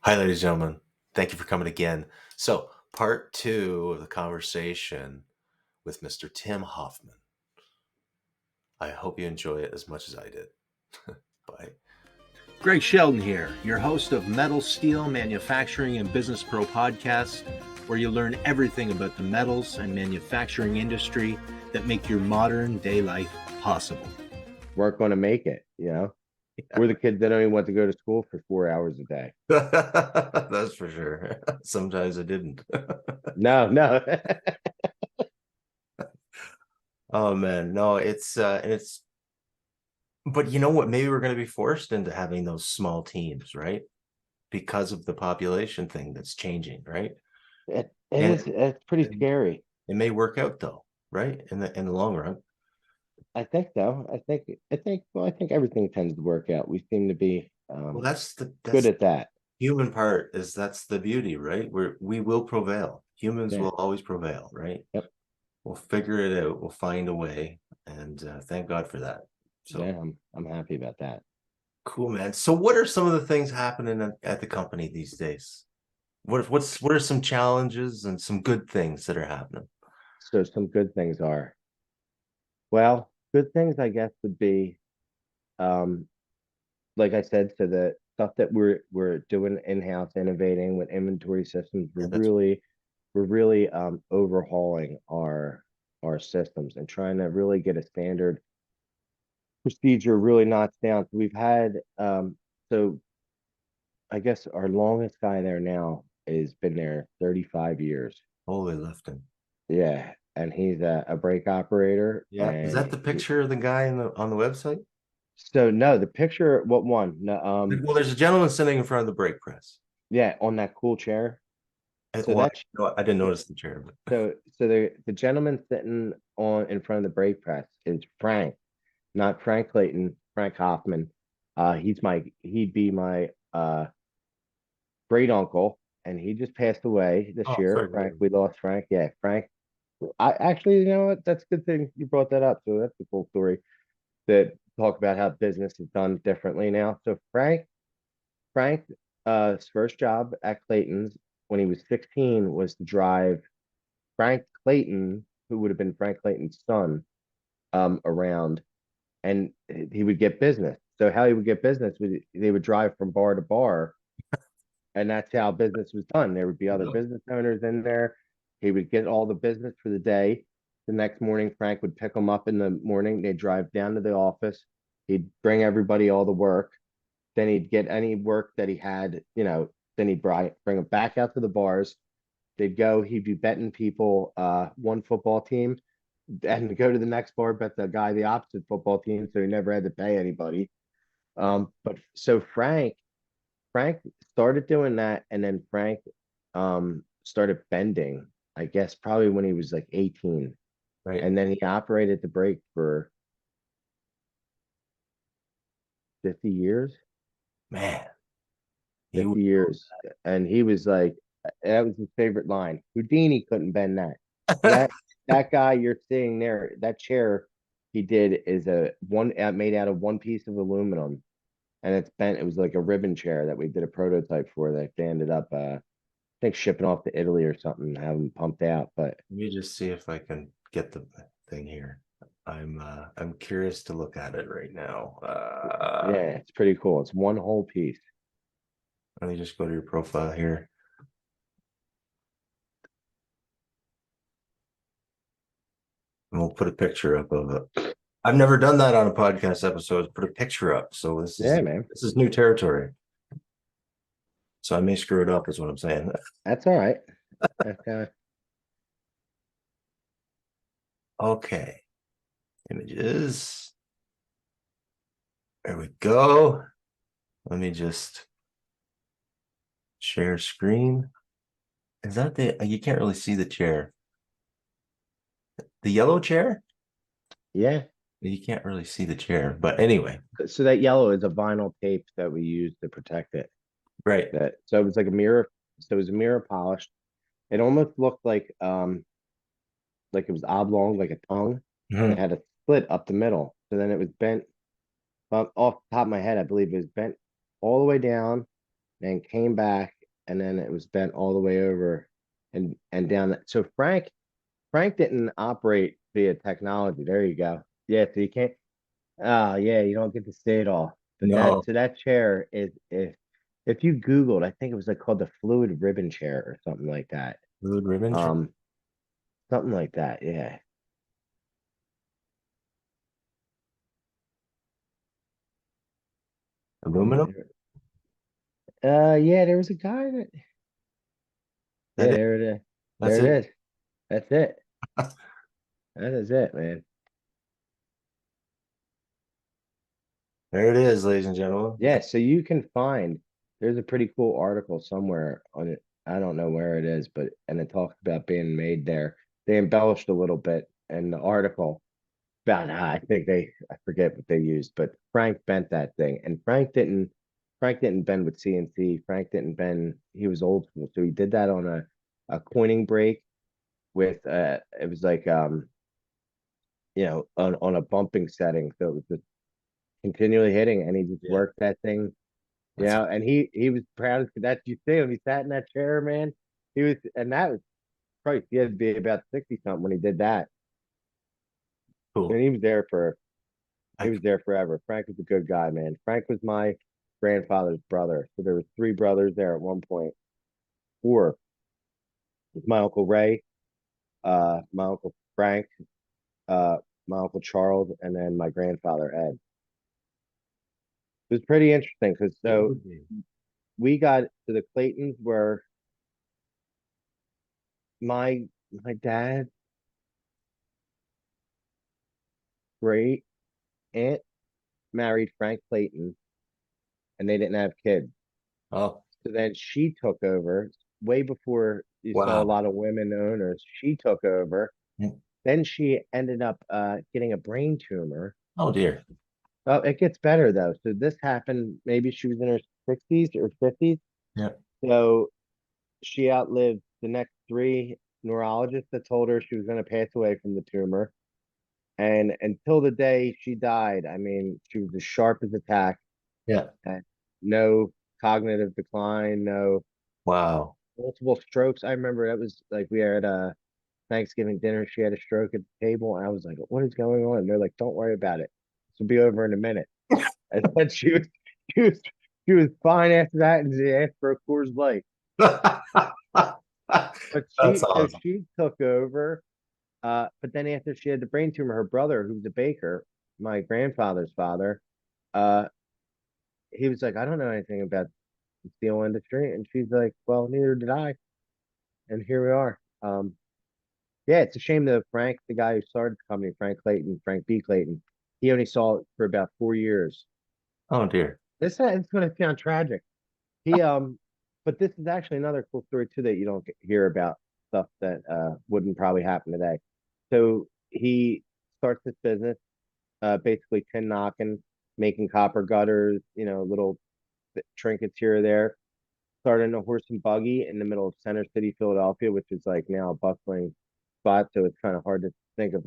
Hi, ladies and gentlemen. Thank you for coming again. So, part two of the conversation with Mr. Tim Hofmann. I hope you enjoy it as much as I did. Bye. Greg Sheldon here, your host of Metal, Steel, Manufacturing, and Business Pro podcast, where you learn everything about the metals and manufacturing industry that make your modern day life possible. Weren't going to make it, We're the kids that only want to go to school for 4 hours a day. That's for sure. Sometimes I didn't. No. Oh man, no, it's but you know what? Maybe we're going to be forced into having those small teams, right? Because of the population thing that's changing, right? It's pretty And scary. it may work out though, right? In the long run. I think though. I think everything tends to work out. We seem to be Well, that's good at that. human part is that's the beauty, right? We will prevail. Humans Yeah. will always prevail, right? Yep. We'll figure it out. We'll find a way, and thank God for that. So Yeah, I'm happy about that. cool, man. So, what are some of the things happening at the company these days? What are some challenges and some good things that are happening? So some good things are, well, good things I guess would be um like I said, so the stuff that we're doing in-house, innovating with inventory systems, Yeah, that's we're really overhauling our systems and trying to really get a standard procedure really notched down. So we've had so I guess our longest guy there now has been there 35 years. holy lifting. Yeah, and he's a brake operator, Yeah, is and that the picture of the guy on the website? so no, the picture, what one? No, Well, there's a gentleman sitting in front of the brake press. yeah, on that cool chair. So Well, that's I didn't notice the chair, but so the gentleman sitting on in front of the brake press is Frank, not Frank Clayton, Frank Hoffman. He'd be my great uncle, and he just passed away this oh, year. sorry. Frank, we lost Frank. Yeah, Frank. I actually, you know what? That's a good thing you brought that up. So that's a cool story that talk about how business is done differently now. So Frank, his first job at Clayton's when he was 16 was to drive Frank Clayton, who would have been Frank Clayton's son, around, and he would get business. So how he would get business was they would drive from bar to bar, and that's how business was done. There would be other business owners in there. He would get all the business for the day. The next morning, Frank would pick them up in the morning. They'd drive down to the office. He'd bring everybody all the work. Then he'd get any work that he had, then he'd bring them back out to the bars. They'd go, he'd be betting people one football team and go to the next bar, bet the guy the opposite football team, so he never had to pay anybody. But so Frank started doing that, and then Frank started bending, I guess probably when he was like 18. Right. And then he operated the brake for 50 years. Man, 50 years. And he was like, that was his favorite line. Houdini couldn't bend that. So that guy you're seeing there, that chair he did is a one made out of one piece of aluminum, and it's bent. It was like a ribbon chair that we did a prototype for that they ended up I think shipping off to Italy or something, having pumped out. But let me just see if I can get the thing here. I'm curious to look at it right now. yeah, it's pretty cool. It's one whole piece. Let me just go to your profile here. And we'll put a picture up of it. I've never done that on a podcast episode. Put a picture up. So Yeah, man. this is new territory. So I may screw it up, is what I'm saying. That's all right. Okay. Okay. Images. There we go. Let me just share screen. Is that you can't really see the chair. The yellow chair? Yeah. You can't really see the chair. But anyway. So that yellow is a vinyl tape that we use to protect it. Right. So it was like a mirror. So it was a mirror polished. It almost looked like it was oblong, like a tongue. And it had a split up the middle. So then it was bent off the top of my head, I believe it was bent all the way down and came back, and then it was bent all the way over and down. So Frank didn't operate via technology. There you go. Yeah, so you can't. Oh yeah, you don't get to say it all. But No. that chair is if you Googled, I think it was like called the fluid ribbon chair or something like that. Fluid ribbon chair? Um, something like that. Yeah. Aluminum? Yeah, there was a guy that. That Yeah, is, there it is. that's There it. it is. That's it. That is it, man. There it is, ladies and gentlemen. Yeah, so you can find there's a pretty cool article somewhere on it. I don't know where it is, but and it talks about being made there. They embellished a little bit in the article about I think I forget what they used, but Frank bent that thing. And Frank didn't bend with CNC. Frank didn't bend, he was old school. So he did that on a coining break with it was like on a bumping setting. So it was just continually hitting and he just Yeah. worked that thing. That's And he was proud of that. You see him, he sat in that chair, man. He was, and that was Christ, he had to be about 60 something when he did that. cool. And he I, was there forever. Frank was a good guy, man. Frank was my grandfather's brother. So there was three brothers there at one point. Four. My uncle Ray, my uncle Frank, uh, my uncle Charles, and then my grandfather Ed. It was pretty interesting because it so would be. we got to the Claytons where my my dad great aunt married Frank Clayton and they didn't have kids. Oh, So then she took over way before you saw a wow. lot of women owners. She took over. Then she ended up getting a brain tumor. Oh dear. Oh, it gets better though. So this happened, maybe she was in her 60s or 50s. Yeah. So she outlived the next three neurologists that told her she was going to pass away from the tumor. And until the day she died, I mean, she was as sharp as a tack Yeah. and no cognitive decline, no Wow. multiple strokes. I remember that was like we were at a Thanksgiving dinner. She had a stroke at the table, and I was like, "What is going on?" And they're like, "Don't worry about it. This will be over in a minute." And then she was she was fine after that, and she asked for a Coors Light. But That's awesome. she took over. But then after she had the brain tumor, her brother, who's a baker, my grandfather's father, uh, he was like, "I don't know anything about the steel industry," and she's like, "Well, neither did I." And here we are. Yeah, it's a shame that Frank, the guy who started the company, Frank Clayton, Frank B. Clayton, he only saw it for about 4 years. Oh dear. This is going to sound tragic. He but this is actually another cool story too that you don't hear about stuff that wouldn't probably happen today. So he starts this business, basically tin knocking, making copper gutters, little trinkets here or there. Started in a horse and buggy in the middle of Center City, Philadelphia, which is like now a bustling spot. So it's kind of hard to think of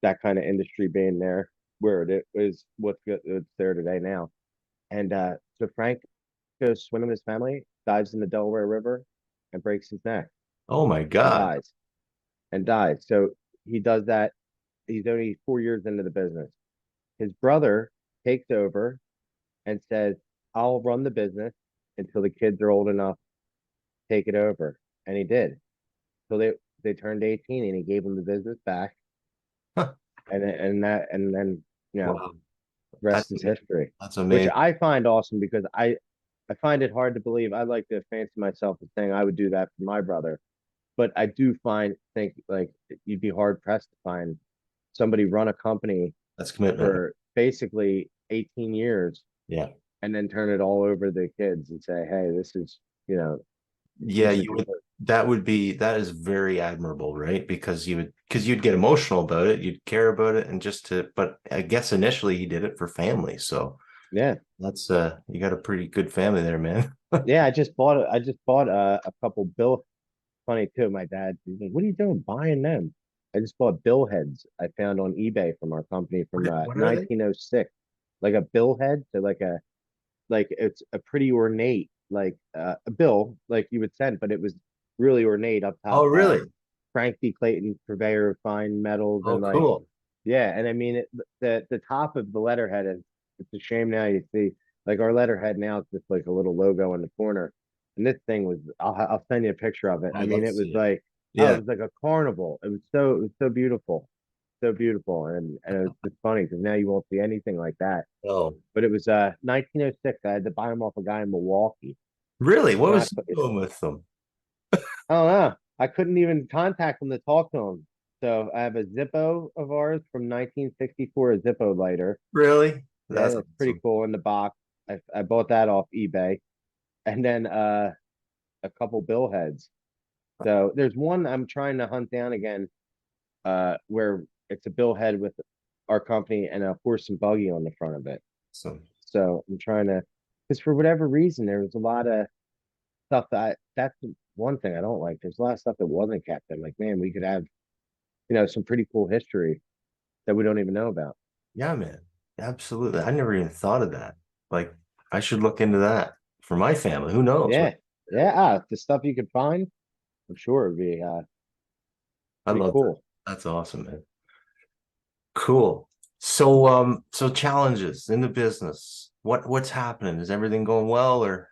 that kind of industry being there where it is what's good it's there today now. And so Frank goes swimming with his family, dives in the Delaware River, and breaks his neck Oh my and God. dies. So he does that. He's only 4 years into the business. His brother takes over and says, "I'll run the business until the kids are old enough to take it over," and he did. So they turned 18, and he gave them the business back, Huh. and then you know Wow. rest That's is history, that's which amazing. I find awesome because I find it hard to believe. I like to fancy myself as saying I would do that for my brother, but I do think like you'd be hard pressed to find somebody run a company That's commitment. for basically 18 years Yeah. and then turn it all over to the kids and say, "Hey, you know, Yeah, this is you would yours." that is very admirable, right? Because you'd get emotional about it, you'd care about it, and but I guess initially he did it for family. So Yeah, that's you got a pretty good family there, man. yeah. I just bought a couple bill. Funny too. My dad, he's like, "What are you doing buying them?" I just bought bill heads I found on eBay from our company from What are they? 1906, like a bill head. So like it's a pretty ornate. like a bill like you would send, but it was really ornate up Oh, top. really? Frank D. Clayton, purveyor of fine metals, Oh, and like, cool. yeah, and I mean the top of the letterhead is, it's a shame now you see like our letterhead now is just like a little logo in the corner, and this thing was, I'll send you a picture of it. Oh, I I'd mean love to it was see it. like, oh, it Yeah. was like a carnival. It was so beautiful, so beautiful, and it's just funny because now you won't see anything like that. Oh, But it was 1906. I had to buy them off a guy in Milwaukee. really? What Not was he doing with them? I don't know. I couldn't even contact him to talk to him. So I have a Zippo of ours from 1964, a Zippo lighter. Really? Yeah, That's that's pretty awesome. cool in the box. I bought that off eBay, and then a couple bill heads. So there's one I'm trying to hunt down again, where it's a bill head with our company and a horse and buggy on the front of it. So, So I'm trying to, because for whatever reason there was a lot of stuff that's one thing I don't like. There's a lot of stuff that wasn't kept. I'm like, man, we could have, some pretty cool history that we don't even know about. yeah, man. Absolutely. I never even thought of that. Like, I should look into that for my family. Who knows? Yeah. Yeah. The stuff you could find, I'm sure it'd be I pretty love that. cool. That's awesome, man. Cool. So challenges in the business. What's happening? Is everything going well or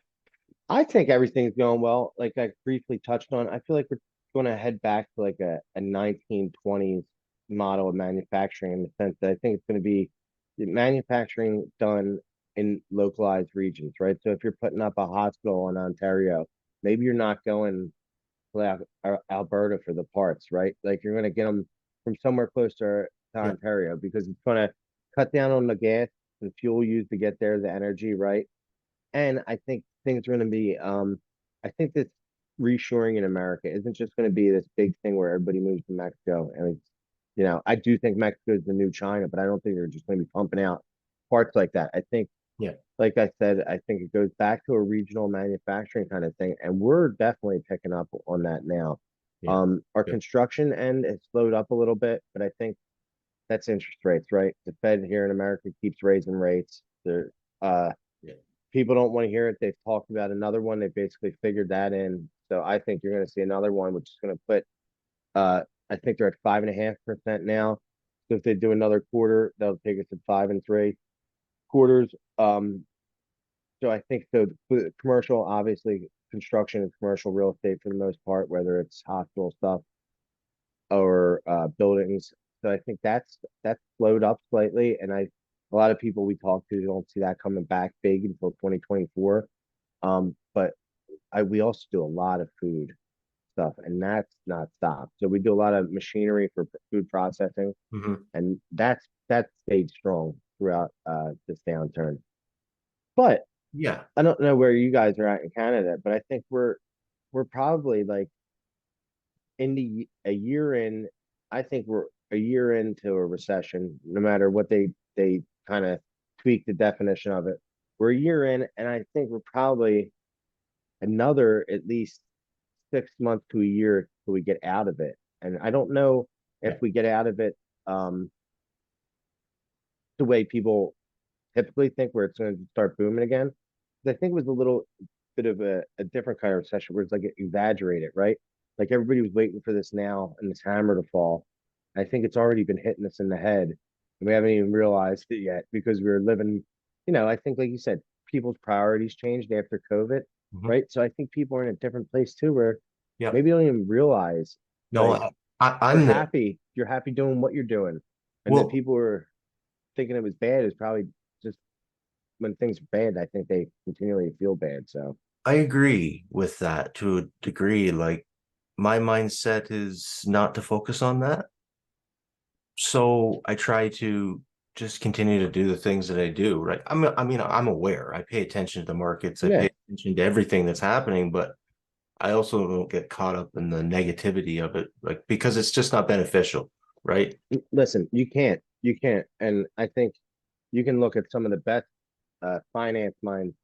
I think everything's going well. Like I briefly touched on, I feel like we're going to head back to like a 1920s model of manufacturing in the sense that I think it's going to be manufacturing done in localized regions, right? So if you're putting up a hospital in Ontario, maybe you're not going to Alberta for the parts, right? Like you're going to get them from somewhere closer to yeah, Ontario because it's going to cut down on the gas and fuel used to get there, the energy, right? And I think things are going to be, I think this reshoring in America isn't just going to be this big thing where everybody moves to Mexico. And it's, I do think Mexico is the new China, but I don't think they're just going to be pumping out parts like that. I think, yeah, like I said, I think it goes back to a regional manufacturing kind of thing. And we're definitely picking up on that now. yeah. Our Good. construction end has slowed up a little bit, but I think that's interest rates, right? The Fed here in America keeps raising rates. Uh, Yeah. People don't want to hear it. They've talked about another one. They basically figured that in. So I think you're going to see another one, which is going to put, I think they're at 5.5% now. So if they do another quarter, they'll take us to 5 and 3 quarters. So I think so. The commercial, obviously, construction and commercial real estate for the most part, whether it's hospital stuff or buildings. So I think that's slowed up slightly, and a lot of people we talk to don't see that coming back big until 2024. But we also do a lot of food stuff, and that's not stopped. So we do a lot of machinery for food processing, Hmm. and that's stayed strong throughout this downturn. But Yeah. I don't know where you guys are at in Canada, but I think we're probably like a year in. I think we're a year into a recession, no matter what they kind of tweak the definition of it. We're a year in, and I think we're probably another at least 6 months to a year till we get out of it. And I don't know if Yeah. we get out of it um, the way people typically think, where it's going to start booming again. I think it was a little bit of a different kind of recession where it's like exaggerated, right? Like everybody was waiting for this now and this hammer to fall. I think it's already been hitting us in the head, and we haven't even realized it yet because we are living. I think, like you said, people's priorities changed after COVID, Hmm. right? So I think people are in a different place too, where Yeah. maybe you don't even realize No, like I'm there. you're happy doing what you're doing, and that Well, people are thinking it was bad is probably just when things are bad. I think they continually feel bad. So I agree with that to a degree. Like my mindset is not to focus on that. So I try to just continue to do the things that I do, right? I'm aware. I pay attention to the markets. I yeah, pay attention to everything that's happening, but I also don't get caught up in the negativity of it, like because it's just not beneficial, right? listen, you can't, and I think you can look at some of the best finance minds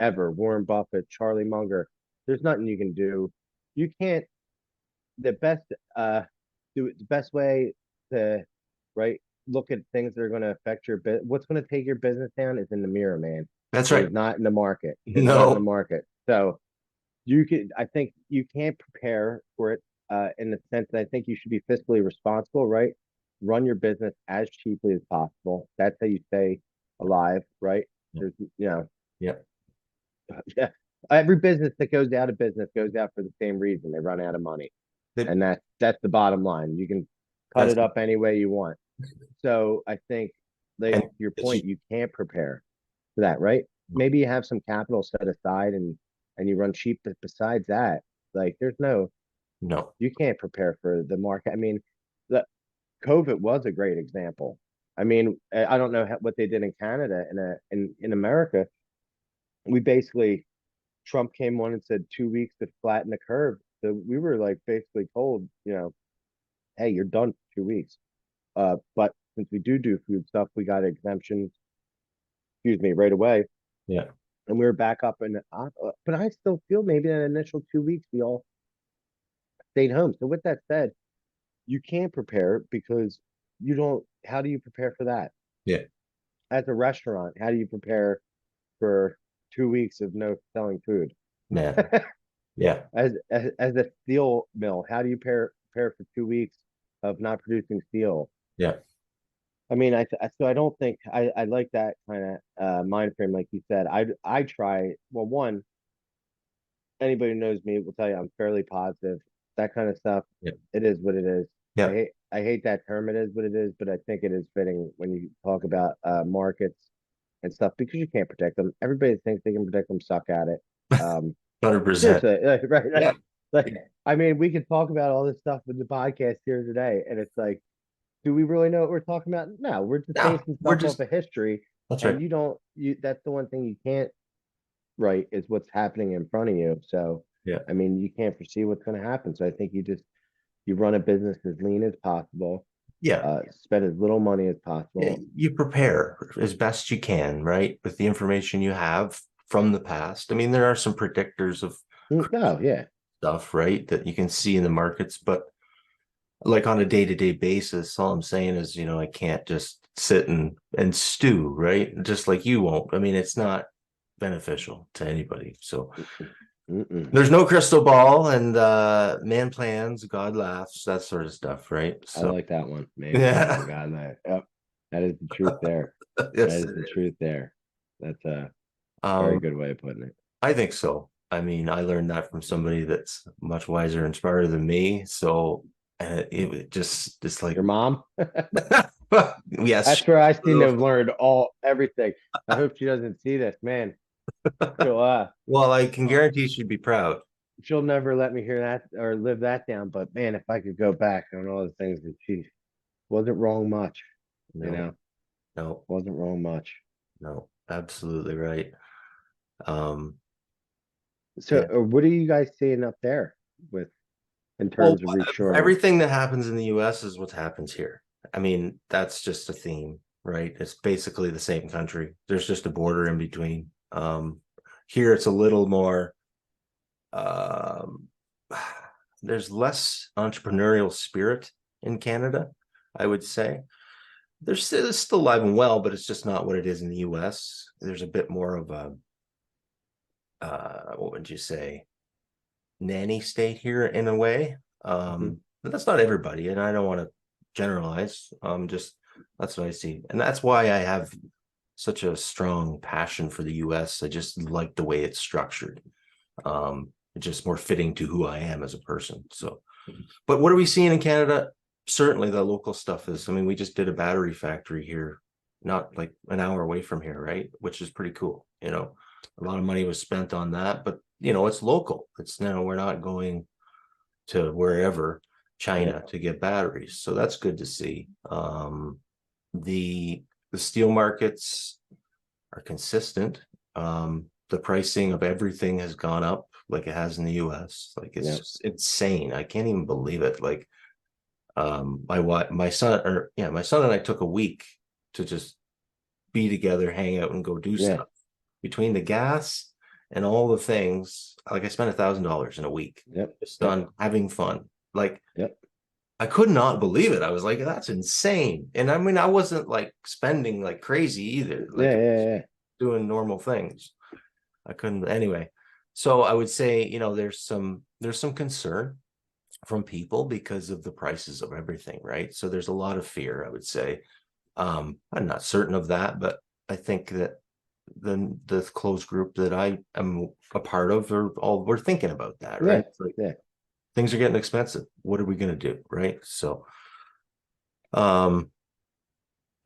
ever, Warren Buffett, Charlie Munger. There's nothing you can do. You can't. The best do the best way to right look at things that are going to affect your business. What's going to take your business down is in the mirror, man. That's It right. is not in the market. It's not in the No, market. So I think you can't prepare for it in the sense that I think you should be fiscally responsible, right? Run your business as cheaply as possible. That's how you stay alive, right? Yeah. There's, Yeah. yeah, every business that goes out of business goes out for the same reason. They run out of money, They, and that's the bottom line. You can cut that's it up any way you want. So I think, like and to your it's point, you can't prepare for that, right? Maybe you have some capital set aside and you run cheap, but besides that, like there's no no. you can't prepare for the market. I mean, the COVID was a great example. I mean, I don't know what they did in Canada in America. We basically Trump came on and said 2 weeks to flatten the curve. So we were like basically told, hey, you're done for 2 weeks. But since we do food stuff, we got exemptions, excuse me, right away, Yeah. and we were back up. And but I still feel maybe that initial 2 weeks we all stayed home. So with that said, you can't prepare because you don't. How do you prepare for that? Yeah. As a restaurant, how do you prepare for 2 weeks of no selling food? Man. Yeah. As a steel mill, how do you prepare for 2 weeks of not producing steel? Yeah. I mean, so I don't think I like that kind of mind frame, like you said. I try. Well, one, anybody who knows me will tell you I'm fairly positive. That kind of stuff. Yeah. It is what it is. Yeah. I hate that term. It is what it is, but I think it is fitting when you talk about markets and stuff because you can't protect them. Everybody thinks they can protect them, suck at it. Um, 100%. seriously, right? Yeah. Like, I mean, we can talk about all this stuff in the podcast here today, and it's like, do we really know what we're talking about? No, we're just No, basing we're stuff off just, of history, that's right. and you that's the one thing you can't write is what's happening in front of you. So, Yeah. I mean, you can't foresee what's going to happen. So I think you run a business as lean as possible, Yeah. spend as little money as Yeah. possible. You prepare as best you can, right? With the information you have from the past. I mean, there are some predictors of No, yeah, stuff, right? That you can see in the markets, but like on a day-to-day basis, all I'm saying is, I can't just sit and stew, right? Just like you won't. I mean, it's not beneficial to anybody. So mm-mm. there's no crystal ball and man plans, God laughs, that sort of stuff, right? I So like that one. Man plans yeah. and God knows. Yep, that is the truth there. That Yes, is it the is. truth there. That's a very Um, good way of putting it. I think so. I mean, I learned that from somebody that's much wiser and smarter than me. So and it just it's like Your mom? yes. That's where I seem to have learned everything. I hope she doesn't see this, man. She'll Well, I can guarantee she'd be proud. she'll never let me hear that or live that down. But man, if I could go back on all the things that she wasn't wrong much, you No, know, no, wasn't wrong much. no, absolutely right. Um, So, yeah. what are you guys seeing up there with in Well, terms of reshoring? everything that happens in the US is what happens here. I mean, that's just a theme, right? It's basically the same country. There's just a border in between. Here it's a little more um there's less entrepreneurial spirit in Canada, I would say. It's still alive and well, but it's just not what it is in the US. There's a bit more of a what would you say, nanny state here in a way. Hmm. But that's not everybody, and I don't want to generalize. Just that's what I see, and that's why I have such a strong passion for the US. I just like the way it's structured. It's just more fitting to who I am as a person. So, but what are we seeing in Canada? Certainly the local stuff is, I mean, we just did a battery factory here, not like an hour away from here, right? Which is pretty cool. A lot of money was spent on that, but it's local. It's now we're not going to wherever Yeah, China to get batteries. So that's good to see. The steel markets are consistent. The pricing of everything has gone up like it has in the US. Like it's yeah, just insane. I can't even believe it. Like my son or yeah, my son and I took a week to just be together, hang out, and go do yeah, stuff. Between the gas and all the things, like I spent $1,000 in a week yep, just yep, on having fun. Like yep, I could not believe it. I was like, that's insane. And I mean, I wasn't like spending like crazy either. yeah, Like yeah, yeah. doing normal things. I couldn't anyway. So I would say, there's some concern from people because of the prices of everything, right? So there's a lot of fear, I would say. I'm not certain of that, but I think that the closed group that I am a part of we're thinking about that, right? Yeah, It's like yeah, things are getting expensive. What are we going to do, right? Um,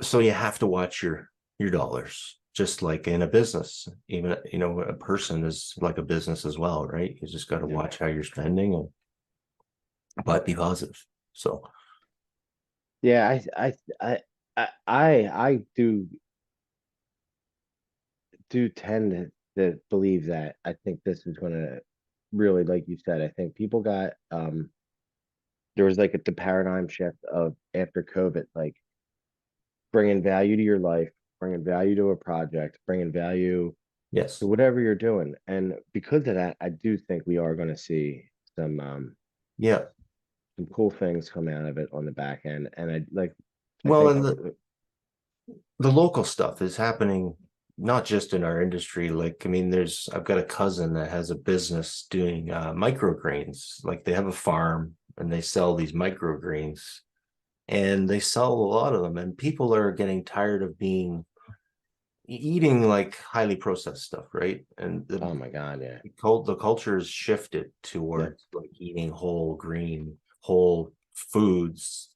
so you have to watch your dollars, just like in a business. Even a person is like a business as well, right? You just got to yeah, watch how you're spending but be positive. So yeah. I do tend to believe that. I think this is going to really, like you said, I think people got there was like the paradigm shift of after COVID, like bringing value to your life, bringing value to a project, bringing value to yes, whatever you're doing. And because of that, I do think we are going to see yeah. some cool things come out of it on the back end. And I Well, think and the local stuff is happening not just in our industry. Like, I mean, I've got a cousin that has a business doing microgreens. Like, they have a farm and they sell these microgreens, and they sell a lot of them. And people are getting tired of eating like highly processed stuff, right? And oh my God, yeah. the culture has shifted Yep, towards like eating whole foods.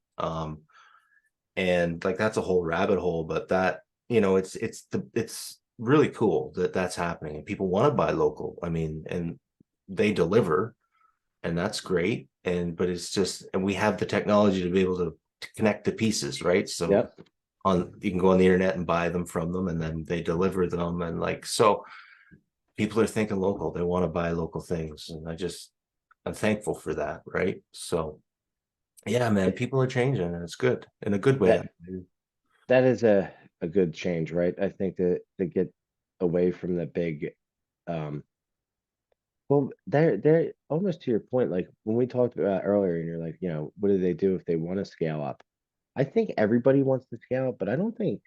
And like that's a whole rabbit hole, but that it's really cool that that's happening and people want to buy local. I mean, and they deliver, and that's great. But it's just, and we have the technology to be able to connect the pieces, right? So yep. you can go on the internet and buy them from them, and then they deliver them, and like, so people are thinking local, they want to buy local things, and I'm thankful for that, right? So yeah, man, It, people are changing, and it's good in a good way. that that is a good change, right? I think to get away from the big um well, they're almost to your point, like when we talked about earlier, and you're like, what do they do if they want to scale up? I think everybody wants to scale up, but I don't think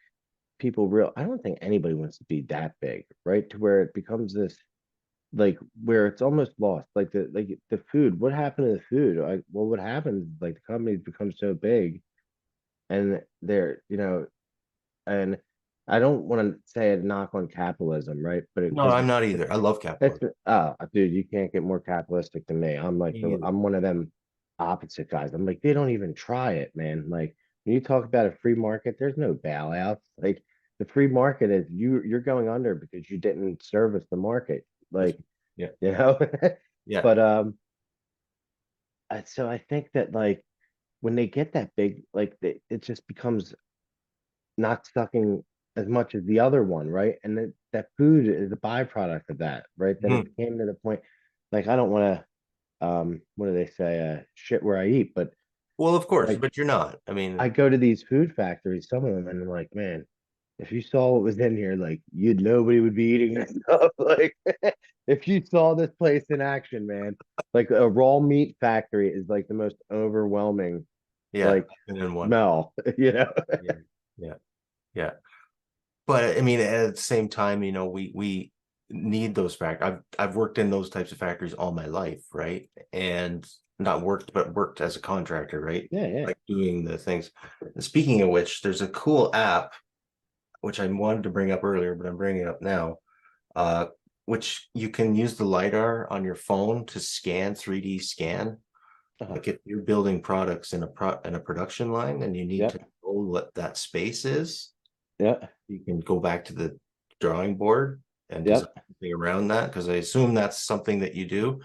anybody wants to be that big, right? To where it becomes this like where it's almost lost. Like the food, what happened to the food? Like, well, what happens? Like the companies become so big, and and I don't want to say a knock on capitalism, right? But No, because I'm not either. I love it's capitalism. dude, you can't get more capitalistic than me. Me either. I'm one of them opposite guys. I'm like, they don't even try it, man. Like when you talk about a free market, there's no bailouts. Like the free market is you're going under because you didn't service the market. That's, Like, yeah, you know. yeah. But so I think that like when they get that big, like it just becomes not sucking as much as the other one, right? And that food is a byproduct of that, right? That it Mhm. came to the point, like I don't want to, what do they say, shit where I eat, but Well, of course, like but you're not. I I mean, go to these food factories, some of them, and I'm like, man, if you saw what was in here, like you'd nobody would be eating this stuff. Like if you saw this place in action, man, like a raw meat factory is like the most overwhelming yeah, like and then one. smell, you know? Yeah, yeah, yeah. But I mean, at the same time, we need those factories. I've worked in those types of factories all my life, right? And not worked, but worked as a contractor, right? Yeah, yeah. Like doing the things. And speaking of which, there's a cool app which I wanted to bring up earlier, but I'm bringing it up now. Uh, which you can use the LiDAR on your phone to scan 3D scan. Uh-huh. Like if you're building products in a production line and you need to Yep. know what that space is, Yeah. you can go back to the drawing board and design Yep. something around that, because I assume that's something that you do,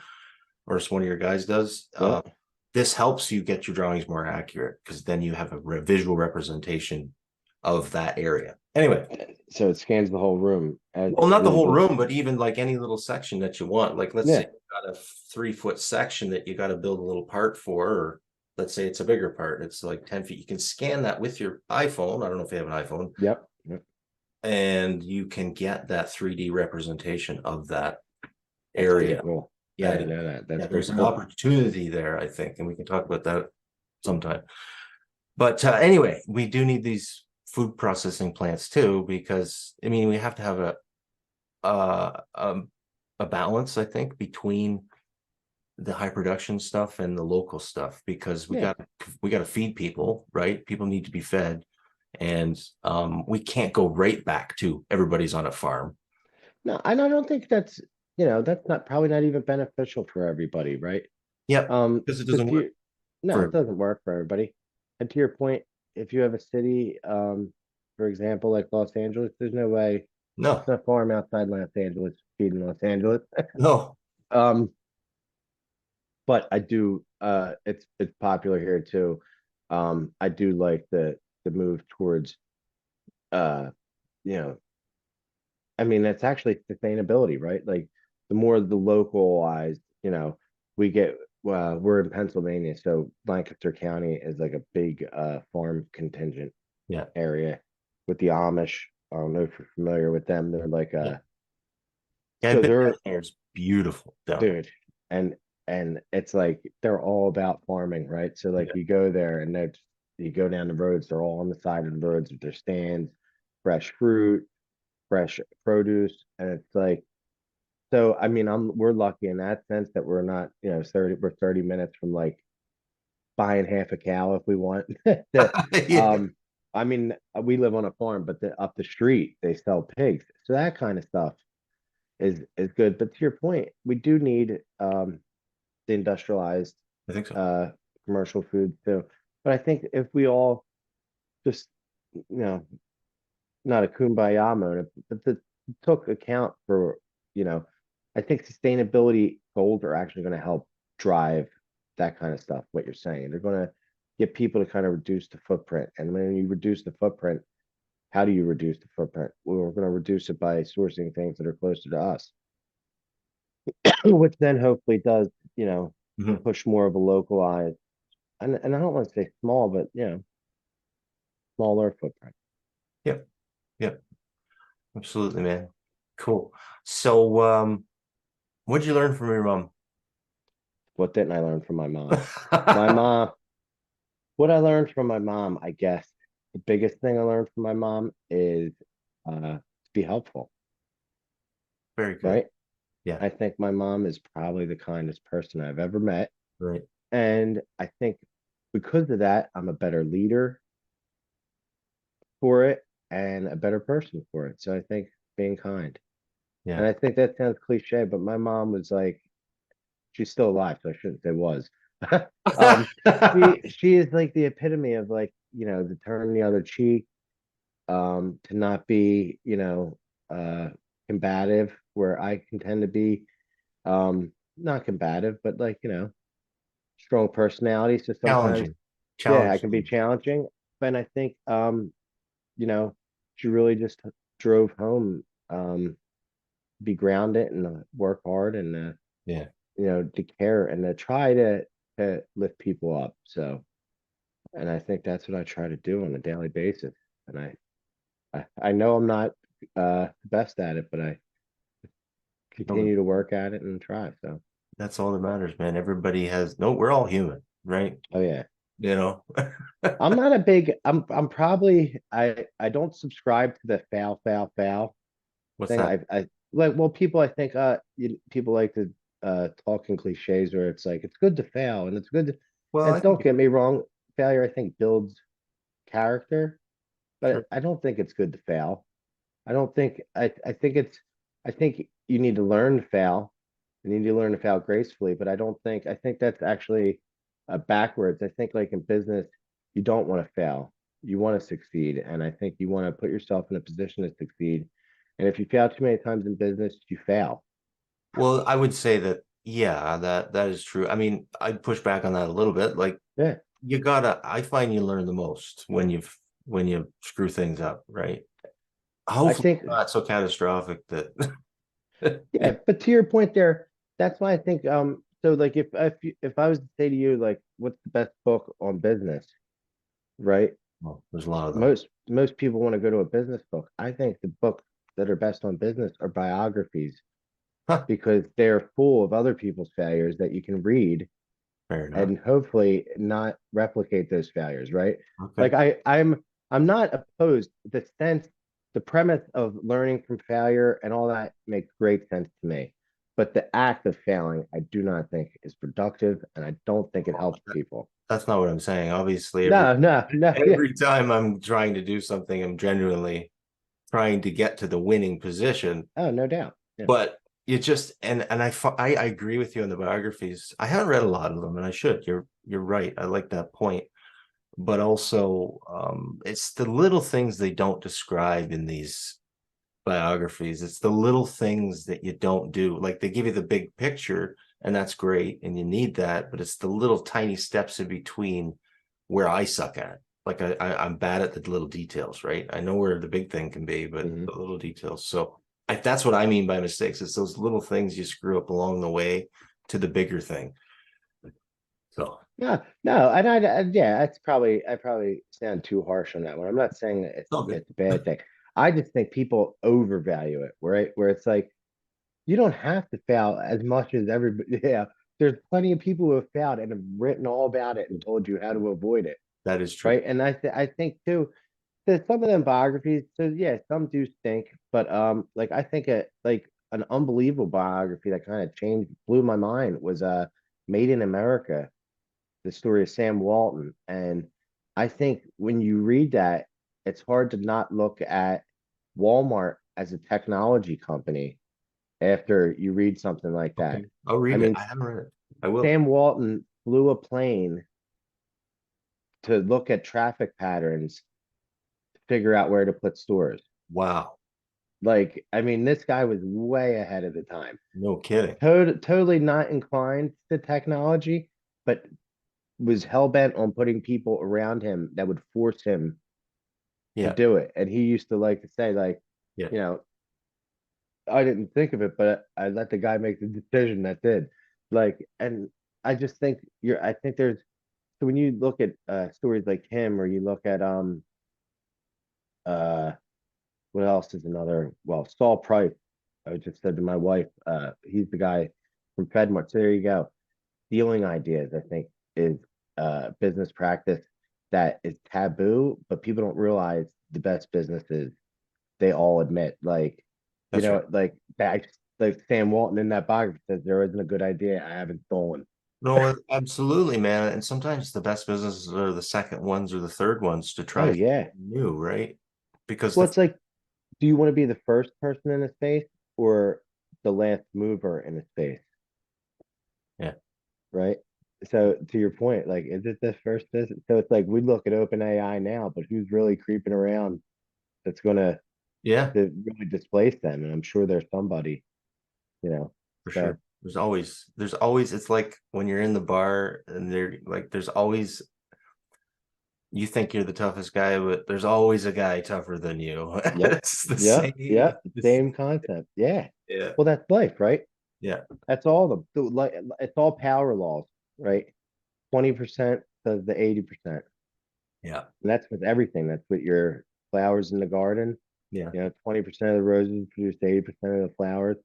or it's one of your guys does. Yep. This helps you get your drawings more accurate because then you have a visual representation of that area. Anyway, So it scans the whole room as well, not the with whole room, but even like any little section that you want. Like, let's say yeah. you've got a 3 foot section that you got to build a little part for, or let's say it's a bigger part. It's like 10 feet. You can scan that with your iPhone. I don't know if you have an iPhone, Yep. Yep. and you can get that 3D representation of that That's pretty area. cool. I Yeah, didn't know that. That's yeah. pretty There's an cool. opportunity there, I think, and we can talk about that sometime. But anyway, we do need these food processing plants too, because I mean, we have to have a a balance, I think, between the high production stuff and the local stuff, because Yeah. we got to feed people, right? People need to be fed, and we can't go right back to everybody's on a farm. No, and I don't think that's, that's not probably not even beneficial for everybody, right? Yep, because it Because doesn't work no, it for doesn't work for everybody. And to your point, if you have a city, for example, like Los Angeles, there's no way no, there's no farm outside Los Angeles feeding Los Angeles. no. Um, but I do, it's popular here too. I do like the move towards, uh, you know, I mean, it's actually sustainability, right? Like the more the localized, we get, we're in Pennsylvania, so Lancaster County is like a big farm contingent Yeah, area with the Amish. I don't know if you're familiar with them. They're like yeah, yeah. I've so been down they're there. It's beautiful down dude, and it's like they're all about farming, right? So like there. you go there and you go down the roads, they're all on the side of the roads with their stands, fresh fruit, fresh produce, and it's like so I mean we're lucky in that sense that we're not, 30 minutes from like buying half a cow if we want. The, Yeah, yeah. I mean we live on a farm, but up the street they sell pigs. So that kind of stuff is good. But to your point, we do need the industrialized I think so. uh commercial food too. But I think if we all just, not a kumbaya moment, but took account for, you know, I think sustainability goals are actually going to help drive that kind of stuff. What you're saying, they're going to get people to kind of reduce the footprint. And when you reduce the footprint, how do you reduce the footprint? Well, we're going to reduce it by sourcing things that are closer to us, which then hopefully does, you know, Mhm. push more of a localized, and I don't want to say small, but smaller footprint. Yep, yep, absolutely, man. Cool. So, what did you learn from your mom? What didn't I learn from my mom? My mom, what I learned from my mom, I guess the biggest thing I learned from my mom is to be helpful, Very good. right? Yeah, I think my mom is probably the kindest person I've ever met. right. And I think because of that, I'm a better leader for it and a better person for it. So I think being kind. And Yeah. I think that sounds cliche, but my mom was like, she's still alive, so I shouldn't say was. um, she is like the epitome of like, the turn the other cheek, to not be, combative, where I can tend to be, not combative, but like, strong personality. So sometimes, Challenging. yeah, I can be Challenging. challenging. But I think, you know, she really just drove home, be grounded and work hard and, Yeah. to care and to try to lift people up. So, and I think that's what I try to do on a daily basis. And I know I'm not the best at it, but I No, continue to work at it and try. So, that's all that matters, man. Everybody has no, we're all human, right? oh yeah, You know? I'm not a big. I'm probably I don't subscribe to the foul foul foul What's thing. that? I like well people I think people like to talk in cliches where it's like it's good to fail and it's good to, Well, I and think don't get me wrong, failure I think builds character, but sure. I don't think it's good to fail. I don't think I think it's I think you need to learn to fail and you need to learn to fail gracefully, but I think that's actually backwards. I think like in business, you don't want to fail. You want to succeed. And I think you want to put yourself in a position to succeed. And if you fail too many times in business, you fail. Well, I would say that, yeah, that is true. I mean, I'd push back on that a little bit. Like, Yeah. you gotta, I find you learn the most when you screw things up, right? I Hopefully think not so catastrophic that yeah, but to your point there, that's why I think so like if I was to say to you like what's the best book on business, right? well, there's a lot of them. Most people want to go to a business book. I think the books that are best on business are biographies Huh, because they're full of other people's failures that you can read fair enough. and hopefully not replicate those failures, right? Okay. Like I'm not opposed. The premise of learning from failure and all that makes great sense to me. but the act of failing, I do not think is productive, and I don't think it helps people. That's not what I'm saying. Obviously, No, no, no. Yeah. every time I'm trying to do something, I'm genuinely trying to get to the winning position. Oh, no doubt. Yeah. But you just I agree with you on the biographies. I haven't read a lot of them, and I should. You're right. I like that point. But also, it's the little things they don't describe in these biographies. It's the little things that you don't do. Like they give you the big picture, and that's great, and you need that. But it's the little tiny steps in between where I suck at. Like I'm bad at the little details, right? I know where the big thing can be, but Mhm. the little details. So that's what I mean by mistakes. It's those little things you screw up along the way to the bigger thing. So No, no, and yeah, I probably sound too harsh on that one. I'm not saying that it's all good. it's a bad thing. I just think people overvalue it, right? Where it's like you don't have to fail as much as everybody. Yeah, there's plenty of people who have failed and have written all about it and told you how to avoid it, That is true. right? And I think too that some of them biographies, so yeah, some do stink, but like I think like an unbelievable biography that kind of changed, blew my mind was Made in America, the story of Sam Walton. And I think when you read that, it's hard to not look at Walmart as a technology company after you read something like that. Okay. I'll I read it. mean, I haven't read it. I will. Sam Walton flew a plane to look at traffic patterns to figure out where to put stores. Wow. Like, I mean, this guy was way ahead of the time. No kidding. Totally not inclined to technology, but was hell bent on putting people around him that would force him to Yeah. do it. And he used to like to say, like, Yeah. you know, I didn't think of it, but I let the guy make the decision that did. Like, and I just think I think there's, so when you look at stories like him, or you look at uh what else is another, well, Saul Price. I just said to my wife, he's the guy from FedMart. So there you go. Stealing ideas, I think, is business practice that is taboo, but people don't realize the best businesses, they all admit, like, That's right. like that, like Sam Walton in that biography says, there isn't a good idea I haven't stolen. No, absolutely, man. And sometimes the best businesses are the second ones or the third ones to Oh try yeah. something new, right? Because Well, the it's like, do you want to be the first person in a space or the last mover in a space? yeah, Right. So to your point, like, is it the first business? So it's like we look at OpenAI now, but who's really creeping around that's gonna yeah, to really displace them? And I'm sure there's somebody, you know. for So sure. There's always, it's like when you're in the bar and there's always, you think you're the toughest guy, but there's always a guy tougher than you. yep, It's the yeah, same. yeah, same concept. Yeah. Yeah, Well, that's life, right? yeah, That's all like it's all power laws, right? 20% does the 80%. yeah, And that's with everything. That's with your flowers in the garden. yeah, 20% of the roses produce 80% of the flowers.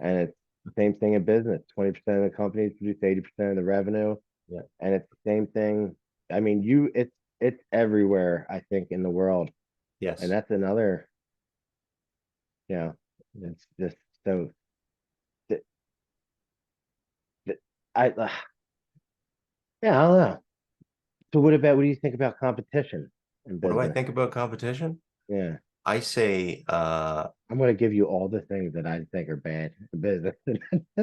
And it's the same thing in business. 20% of the companies produce 80% of the revenue. yeah. And it's the same thing. I mean, it's everywhere, I think, in the world. And Yes. that's another, you know, Yeah. it's just so th- th- I yeah, I don't know. So what do you think about competition in What do I business? think about competition? Yeah. I say, I'm gonna give you all the things that I think are bad in business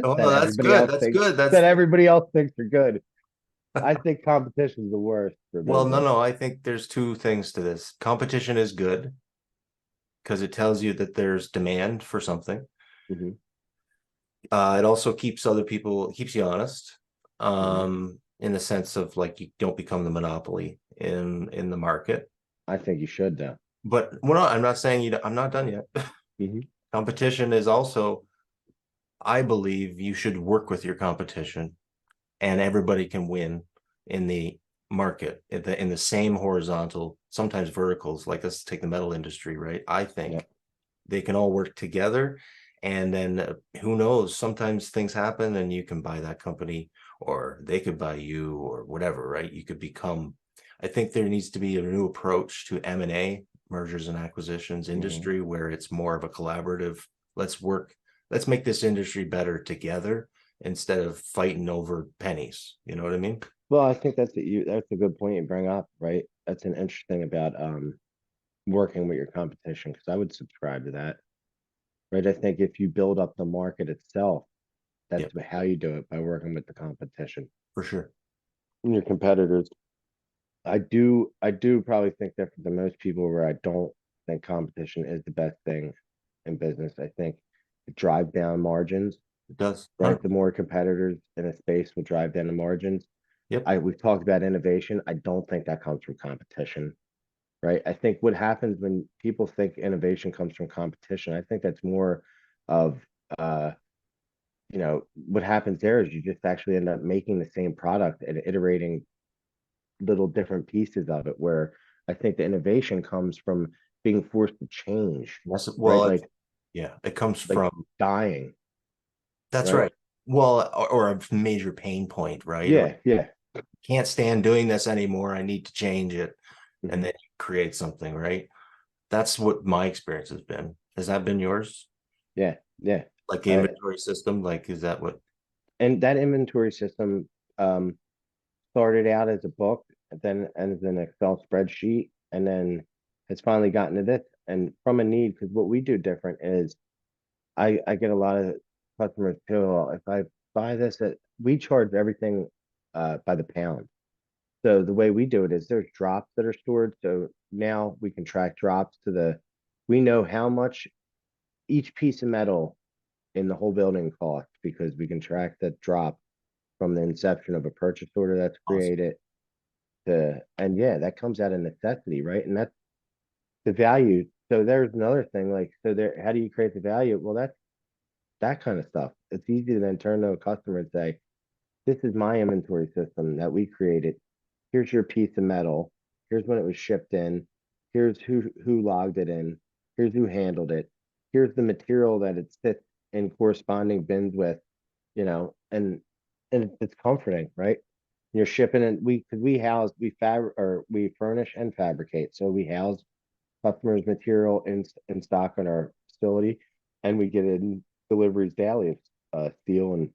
oh, that that's everybody good. else That's thinks good. That's are good. I think competition is the worst for well, no, business. no. I think there's two things to this. Competition is good because it tells you that there's demand for something. Hmm. It also keeps you honest, Hmm. in the sense of like you don't become the monopoly in the market. I think you should though. But I'm not saying you. I'm not done yet. Hmm. Competition is also, I believe, you should work with your competition, and everybody can win in the market in the same horizontal, sometimes verticals. Like let's take the metal industry, right? I Yeah. think they can all work together, and then who knows, sometimes things happen and you can buy that company, or they could buy you, or whatever, right? You could become, I think there needs to be a new approach to M&A, mergers and acquisitions Hmm. industry, where it's more of a collaborative, let's work let's make this industry better together instead of fighting over pennies. You know what I mean? Well, I think that's a good point you bring up, right? That's an interesting about working with your competition because I would subscribe to that, right? I think if you build up the market itself, Yeah, that's how you do it by working with the competition for sure. and your competitors. I do probably think different than most people where I don't think competition is the best thing in business. I think it drives down margins, It does. right? 100. The more competitors in a space will drive down the margins. Yep. We've talked about innovation. I don't think that comes from competition, right? I think what happens when people think innovation comes from competition, I think that's more of what happens there is you just actually end up making the same product and iterating little different pieces of it where I think the innovation comes from being forced to change, Yes. right? Well, yeah, it comes Like from, dying, that's right? right. Well, or a major pain point, right? Like, Yeah, yeah. can't stand doing this anymore. I need to change it. And Hmm. then you create something, right? That's what my experience has been. Has that been yours? Yeah, yeah. Like the Uh, inventory system? Like, is that what? and that inventory system started out as a book, then as an Excel spreadsheet, and then has finally gotten to this. And from a need, because what we do different is I get a lot of customers too. If I buy this, we charge everything by the pound. So the way we do it is there's drops that are stored. So now we can track drops we know how much each piece of metal in the whole building costs because we can track that drop from the inception of a purchase order that's Awesome. created and yeah, that comes out of necessity, right? And that's the value. So there's another thing, like, so there, how do you create the value? Well, that's that kind of stuff. It's easy to then turn to a customer and say, this is my inventory system that we created. Here's your piece of metal. Here's when it was shipped in. Here's who logged it in. Here's who handled it. Here's the material that it sits in corresponding bins with, and it's comforting, right? You're shipping and because we furnish and fabricate. So we house customers' material in stock in our facility, and we get in deliveries daily of steel and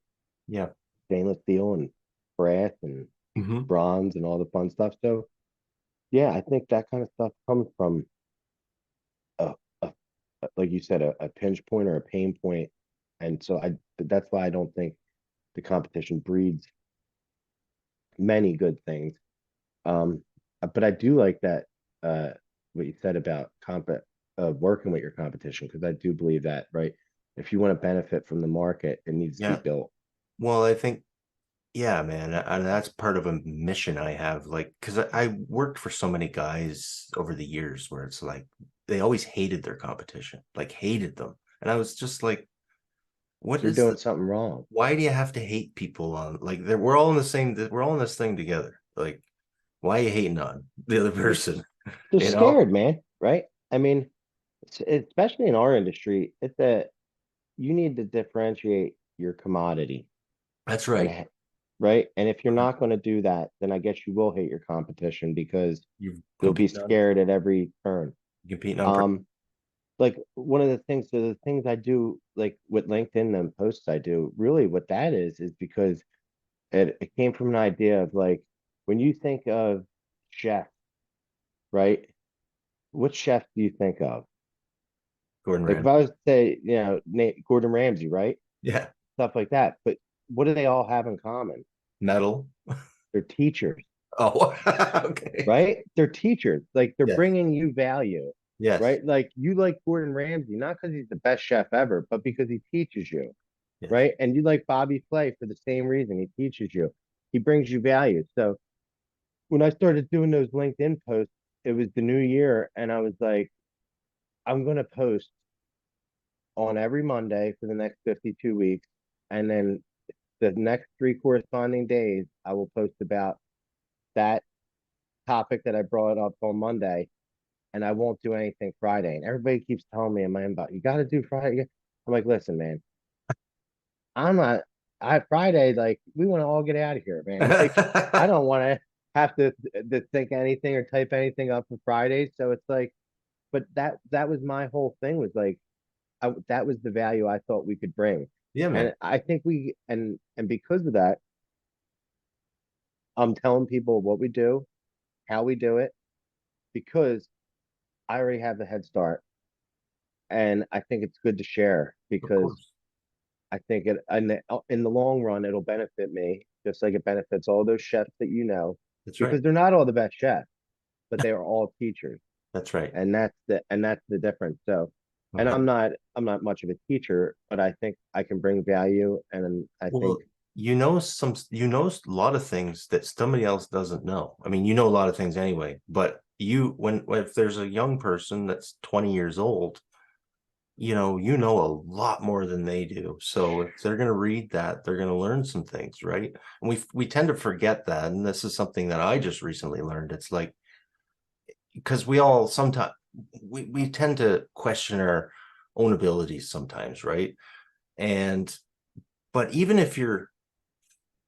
Yeah. stainless steel and brass and Hmm. bronze and all the fun stuff. So yeah, I think that kind of stuff comes from a, a like you said, a pinch point or a pain point, and so that's why I don't think the competition breeds many good things. Um, but I do like that what you said about working with your competition because I do believe that, right? If you want to benefit from the market, it needs to be Yeah. built. Well, I think, yeah, man, and that's part of a mission I have. Like, because I worked for so many guys over the years where it's like they always hated their competition, like hated them. And I was just like, what You're is doing the, something wrong. why do you have to hate people on, like, we're all in the same, we're all in this thing together. Like, why are you hating on the other They're, person? they're You know? scared, man, right? I mean, especially in our industry, you need to differentiate your commodity That's and right. right. And if you're not going to do that, then I guess you will hate your competition because You're you'll be competing on, scared at every turn. competing on. Um, like one of the things I do, like with LinkedIn and posts I do, really what that is because it came from an idea of like when you think of chef, right? What chef do you think of? Gordon Like if Ramsay. I was to say, Gordon Ramsay, right? Yeah. Stuff like that. But what do they all have in common? Metal. They're teachers, Oh, okay. right? They're teachers. Like they're Yes. bringing you value, Yes. right? Like you like Gordon Ramsay, not because he's the best chef ever, but because he teaches you, Yes. right? And you like Bobby Flay for the same reason. He teaches you. He brings you value. So when I started doing those LinkedIn posts, it was the new year, and I was like, I'm gonna post on every Monday for the next 52 weeks, and then the next three corresponding days, I will post about that topic that I brought up on Monday, and I won't do anything Friday. And everybody keeps telling me in my inbox, you got to do Friday. I'm like, listen, man, I'm not. I Friday, like, we want to all get out of here, man. Like, I don't want to have to think anything or type anything up for Friday. So it's like, but that was my whole thing was like, that was the value I thought we could bring. Yeah, man. And I think and because of that, I'm telling people what we do, how we do it, because I already have the head start. And I think it's good to share Of because course. I think in the long run, it'll benefit me just like it benefits all those chefs that That's right. because they're not all the best chefs, but they are all teachers. That's right. And that's the difference. So, and Okay. I'm not much of a teacher, but I think I can bring value, and I think Well, you know a lot of things that somebody else doesn't know. I mean, you know a lot of things anyway, but when if there's a young person that's 20 years old, you know a lot more than they do. So if they're going to read that, they're going to learn some things, right? And we tend to forget that, and this is something that I just recently learned. It's like because we all sometimes we tend to question our own abilities sometimes, right? And but even if you're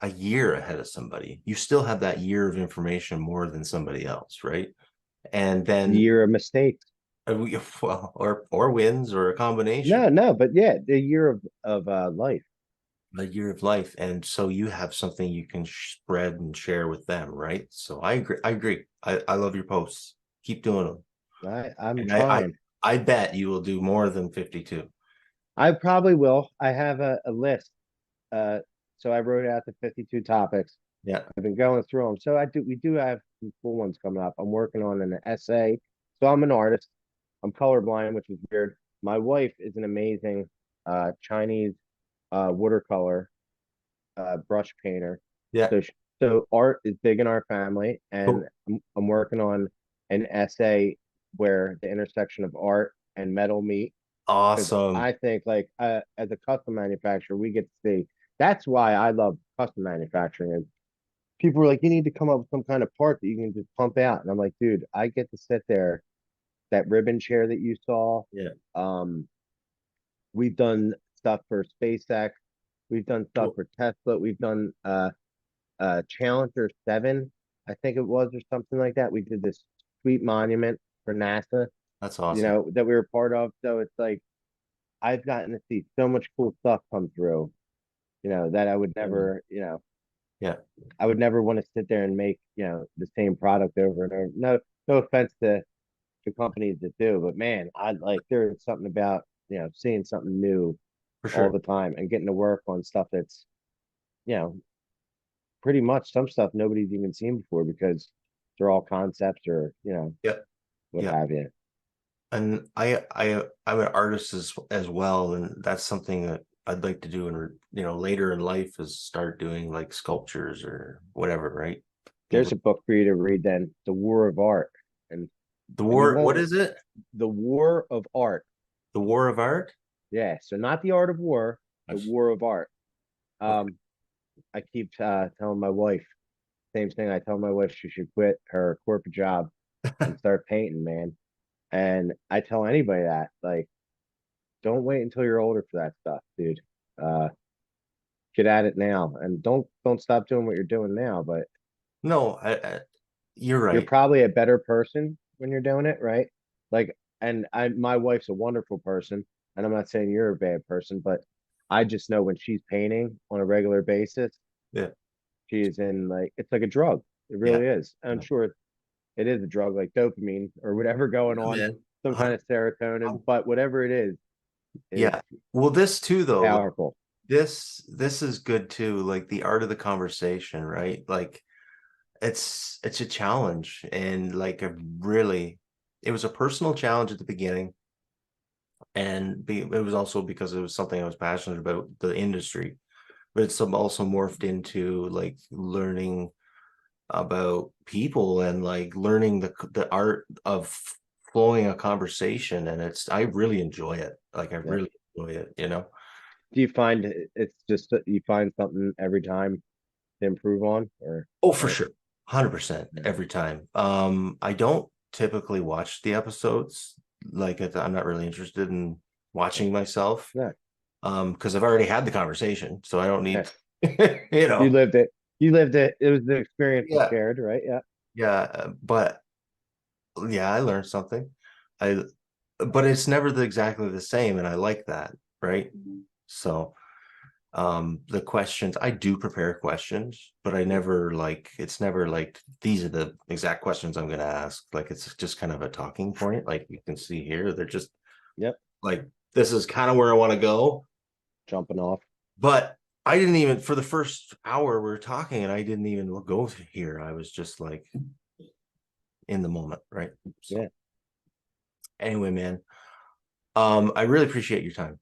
a year ahead of somebody, you still have that year of information more than somebody else, right? And the then year of mistakes. well, or wins or a combination, No, no, but yeah, the year of life. a year of life, and so you have something you can spread and share with them, right? So I agree. I agree. I love your posts. Keep doing them, I'm and I trying. I bet you will do more than 52. I probably will. I have a list. Uh, so I wrote out the 52 topics. Yeah, I've been going through them. So we do have some cool ones coming up. I'm working on an essay. So I'm an artist. I'm colorblind, which is weird. My wife is an amazing Chinese watercolor brush painter. yeah, So art is big in our family, and cool, I'm working on an essay where the intersection of art and metal meet because awesome. I think like as a custom manufacturer, we get to see. That's why I love custom manufacturing. Is people are like, you need to come up with some kind of part that you can just pump out, and I'm like, dude, I get to sit there. That ribbon chair that you saw, Yeah, um, we've done stuff for SpaceX, we've done stuff cool. for Tesla, we've done Challenger 7, I think it was, or something like that. We did this sweet monument for NASA, That's awesome. that we were part of. So it's like I've gotten to see so much cool stuff come through, that I would Yeah, never, yeah, I would never want to sit there and make, the same product over and over. No, no offense to companies that do, but man, I like there's something about, seeing something new for all sure. the time and getting to work on stuff that's, you know, pretty much some stuff nobody's even seen before because they're all concepts or, Yeah, what yeah. have you. And I'm an artist as well, and that's something that I'd like to do, and later in life is start doing like sculptures or whatever, right? There's a book for you to read then, The War of Art. And The and you war, what won't is it? The War of Art. The War of Art? Yeah. So not the art of war, the That's war of art. okay. Um, I keep telling my wife, same thing. I tell my wife she should quit her corporate job and start painting, man. And I tell anybody that, like, don't wait until you're older for that stuff, dude. Uh, get at it now, and don't stop doing what you're doing now. But No, you're you're right. probably a better person when you're doing it, right? Like, and my wife's a wonderful person, and I'm not saying you're a bad person, but I just know when she's painting on a regular basis, Yeah, she is in like it's like a drug. It yeah, really is. I'm yeah, sure it is a drug like dopamine or whatever going yeah, on, man. some kind of serotonin, but whatever it is Yeah. Well, this too, though, like, powerful. this is good too. Like the art of the conversation, right? Like it's a challenge, and like it was a personal challenge at the beginning, and it was also because it was something I was passionate about, the industry, but it's also morphed into like learning about people and like learning the art of flowing a conversation, and I really enjoy it. Like I Yeah. really enjoy it. Do you find it's just that you find something every time to improve on, Oh, for or sure. 100% yeah, every time. I don't typically watch the episodes. Like I'm not really interested in watching myself. yeah, Because I've already had the conversation, so I don't yeah. need, you You know. lived it. You lived it. It was the experience was Yeah, shared, right? Yeah. yeah. But yeah, I learned something. I but it's never exactly the same, and I like that, right? So the questions, I do prepare questions, but I never like, it's never like these are the exact questions I'm going to ask. Like it's just kind of a talking point. Like you can see here, they're just Yep. like, this is kind of where I want to go. Jumping off. But I didn't even, for the first hour we were talking, and I didn't even go here. I was just like in the moment, right? So Yeah. anyway, man, I really appreciate your time.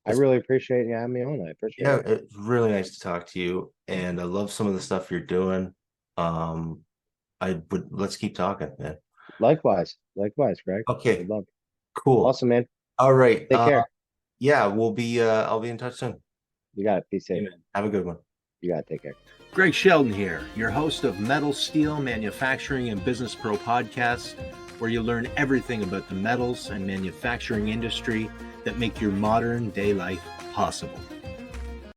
I It's, really appreciate you having me on. I appreciate yeah, it. it's really nice to talk to you, and I love some of the stuff you're doing. Um, I would, let's keep talking, man. Likewise. Likewise, Greg. Okay, Would love. cool. Awesome, man. All right. Take care. Yeah, I'll be in touch soon. You got it. Be safe. Amen. Have a good one. You got it. Take care. Greg Sheldon here, your host of Metal, Steel, Manufacturing, and Business Pro podcast, where you learn everything about the metals and manufacturing industry that make your modern day life possible.